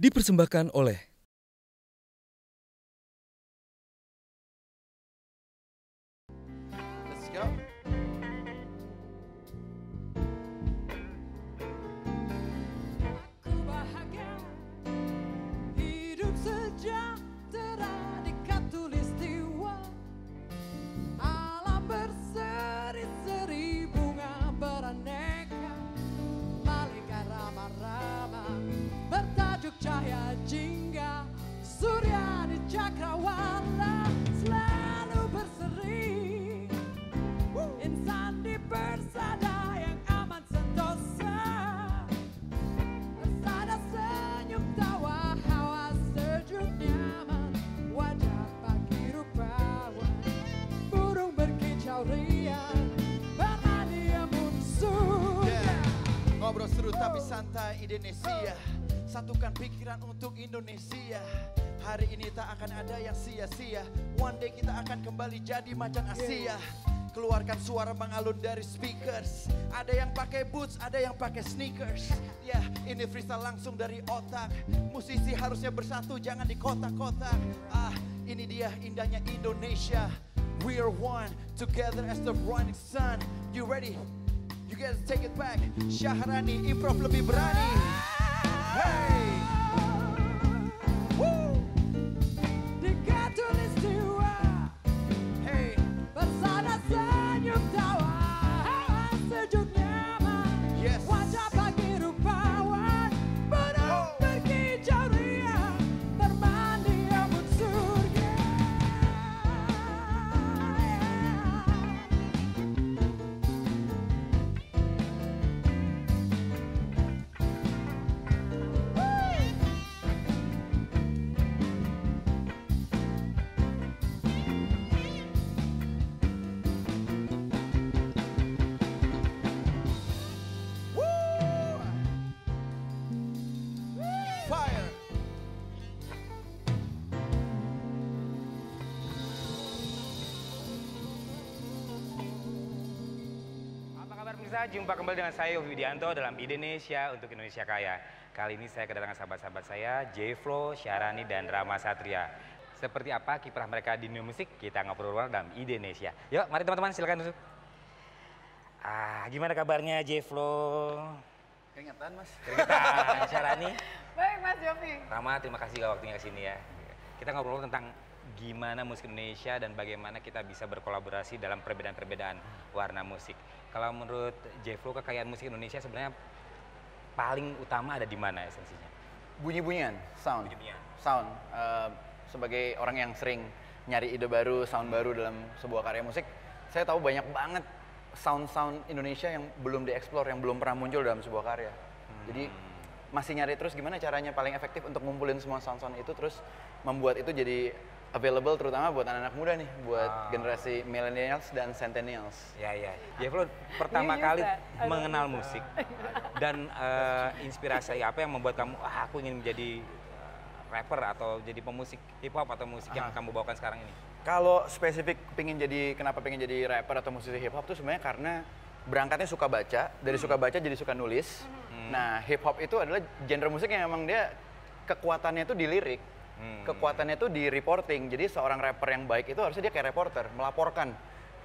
dipersembahkan oleh Let's go. Ku bahagia hidup sejahtera di khatulistiwa. Alam berseri-seri bunga beraneka, malaikat ramah-ramah bertajuk cahaya jingga. Surya di cakrawala selalu berseri. Insan di persada yang aman sentosa, persada senyum tawa hawa sejuk nyaman, wajah pagi rupawan, burung berkicau riang, berhadiah musuh. Ngobrol seru tapi santai Indonesia, satukan pikiran untuk Indonesia. Hari ini tak akan ada yang sia-sia, one day kita akan kembali jadi macan Asia. Keluarkan suara mengalun dari speakers, ada yang pakai boots, ada yang pakai sneakers. Ya, ini freestyle langsung dari otak. Musisi harusnya bersatu, jangan di kotak-kotak. Ah, ini dia indahnya Indonesia. We are one, together as the running sun. You ready? You guys take it back. Syahrani, improv lebih berani. Hey! Woo! Di khatulistiwa, Hey! persada senyum tawa hawa sejuk nyaman, Yes! wajah pagi rupawan, burung berkicau riang, bermandi embun surga. Woo! Fire! Apa kabar pemirsa? Jumpa kembali dengan saya Yofi Widianto dalam Indonesia untuk Indonesia Kaya. Kali ini saya kedatangan sahabat-sahabat saya, J-Flow, Syahrani, dan Rama Satria. Seperti apa kiprah mereka di dunia musik? Kita ngobrol dalam Indonesia. Yuk, mari teman-teman silakan duduk. Gimana kabarnya J-Flow? Keringetan mas. Keringetan, Syahrani. Baik Mas Yofi. Rama, terima kasih waktunya kesini ya. Kita ngobrol tentang gimana musik Indonesia dan bagaimana kita bisa berkolaborasi dalam perbedaan-perbedaan warna musik. Kalau menurut J-Flow, kekayaan musik Indonesia sebenarnya paling utama ada di mana esensinya? Bunyi-bunyian, sound. Bunyi-bunyian. Sound. Sebagai orang yang sering nyari ide baru, sound baru dalam sebuah karya musik, saya tahu banyak banget sound-sound Indonesia yang belum dieksplor, yang belum pernah muncul dalam sebuah karya. Jadi masih nyari terus gimana caranya paling efektif untuk ngumpulin semua sound-sound itu, terus membuat itu jadi available terutama buat anak-anak muda nih, buat generasi millennials dan centennials. Ya. J-Flow pertama You use kali that. I don't mengenal use musik dan inspirasi apa yang membuat kamu, aku ingin menjadi rapper atau jadi pemusik hip hop atau musik yang kamu bawakan sekarang ini? Kalau spesifik kenapa pengen jadi rapper atau musisi hip hop tuh sebenarnya karena berangkatnya suka baca, dari suka baca jadi suka nulis. Nah, hip hop itu adalah genre musik yang emang dia kekuatannya itu di lirik. Kekuatannya itu di reporting. Jadi seorang rapper yang baik itu harusnya dia kayak reporter, melaporkan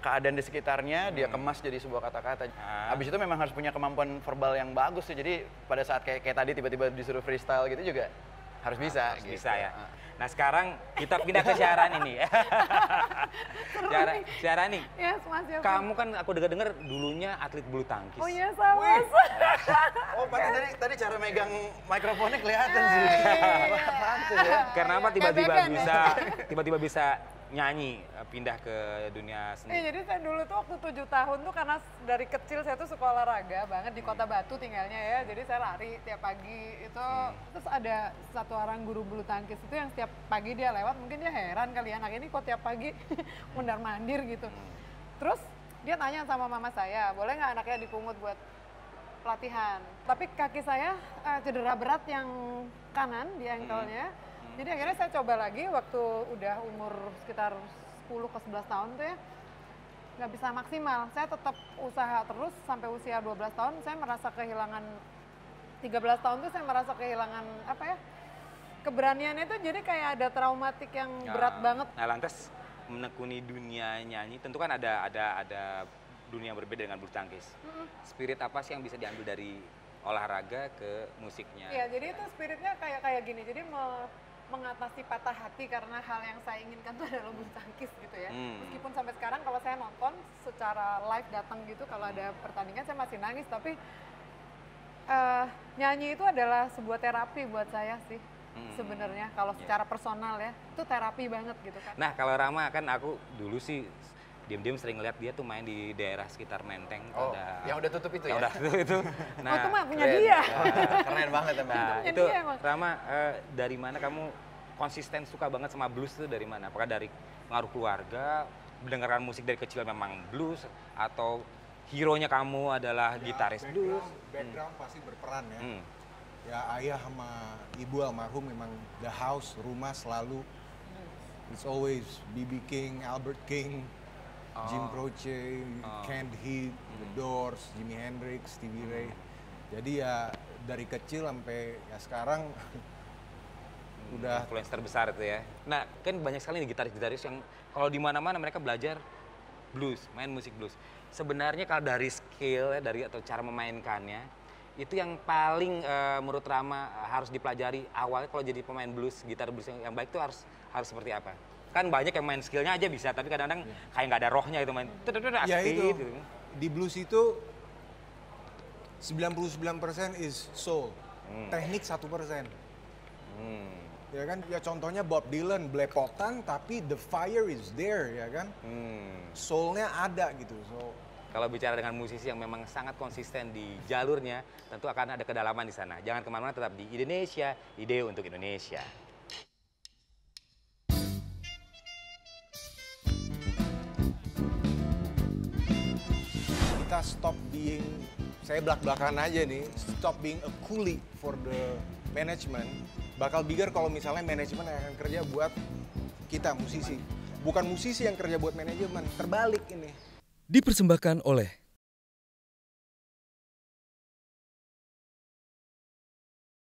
keadaan di sekitarnya, dia kemas jadi sebuah kata-kata. Habis itu memang harus punya kemampuan verbal yang bagus tuh. Jadi pada saat kayak tadi tiba-tiba disuruh freestyle gitu juga harus bisa. Harus gitu. bisa ya. Nah sekarang kita pindah ke Syahrani nih. Syahrani, Yes Mas Yofi. kamu kan aku dengar dulunya atlet bulu tangkis. Oh iya sama. Oh, pakai tadi cara megang mikrofonnya kelihatan sih. Pantes ya. Kenapa Gebekan ya? tiba-tiba bisa nyanyi pindah ke dunia seni? Jadi saya dulu tuh waktu 7 tahun tuh karena dari kecil saya tuh suka olahraga banget di Kota Batu tinggalnya ya. Jadi saya lari tiap pagi itu. Terus ada satu orang guru bulu tangkis itu yang setiap pagi dia lewat, mungkin dia heran kali ya, anak ini kok tiap pagi mondar-mandir gitu. Terus dia tanya sama mama saya, boleh nggak anaknya dipungut buat pelatihan. Tapi kaki saya cedera berat yang kanan di ankle-nya. Jadi akhirnya saya coba lagi waktu udah umur sekitar 10 ke 11 tahun tuh ya. Nggak bisa maksimal. Saya tetap usaha terus sampai usia 12 tahun saya merasa kehilangan, 13 tahun tuh saya merasa kehilangan apa ya, keberaniannya itu jadi kayak ada traumatik yang berat banget. Nah lantas menekuni dunia nyanyi tentu kan ada dunia yang berbeda dengan bulu tangkis. Spirit apa sih yang bisa diambil dari olahraga ke musiknya? Iya, jadi itu spiritnya kayak gini. Jadi mengatasi patah hati karena hal yang saya inginkan itu adalah bulu tangkis gitu ya. Meskipun sampai sekarang kalau saya nonton secara live datang gitu, kalau ada pertandingan saya masih nangis, tapi nyanyi itu adalah sebuah terapi buat saya sih. Sebenarnya kalau secara personal ya, itu terapi banget gitu kan. Nah kalau Rama kan aku dulu sih diam-diam sering lihat dia tuh main di daerah sekitar Menteng. Oh, yang udah tutup itu ya? Udah tutup itu. Oh itu mah punya dia. Keren banget emang. Nah Punya itu dia emang. Rama dari mana kamu konsisten suka banget sama blues tuh dari mana? Apakah dari pengaruh keluarga, mendengarkan musik dari kecil memang blues, atau hero-nya kamu adalah gitaris blues? Background pasti berperan ya. Ya ayah sama ibu almarhum memang the house, rumah selalu. It's always B.B. King, Albert King, Jim Croce, Canned Heat, The Doors, Jimi Hendrix, Stevie Ray. Jadi ya dari kecil sampai ya sekarang udah Influence terbesar itu ya. Nah kan banyak sekali nih gitaris-gitaris yang kalau di mana-mana mereka belajar blues, main musik blues. Sebenarnya kalau dari skill ya, dari atau cara memainkannya, itu yang paling menurut Rama harus dipelajari awalnya kalau jadi pemain blues, gitar blues yang baik itu harus seperti apa? Kan banyak yang main skillnya aja bisa, tapi kadang-kadang kayak nggak ada rohnya itu main. ya itu Gitu. di blues itu 99% is soul, teknik 1%. Ya kan, ya contohnya Bob Dylan belepotan tapi the fire is there ya kan, soulnya ada gitu. So Kalau bicara dengan musisi yang memang sangat konsisten di jalurnya, tentu akan ada kedalaman di sana. Jangan kemana-mana, tetap di Indonesia, ide untuk Indonesia. kita stop being, saya belak-belakan aja nih, stop being a coolie for the management. Bakal bigger kalau misalnya manajemen yang akan kerja buat kita musisi. Bukan musisi yang kerja buat manajemen, terbalik ini. Dipersembahkan oleh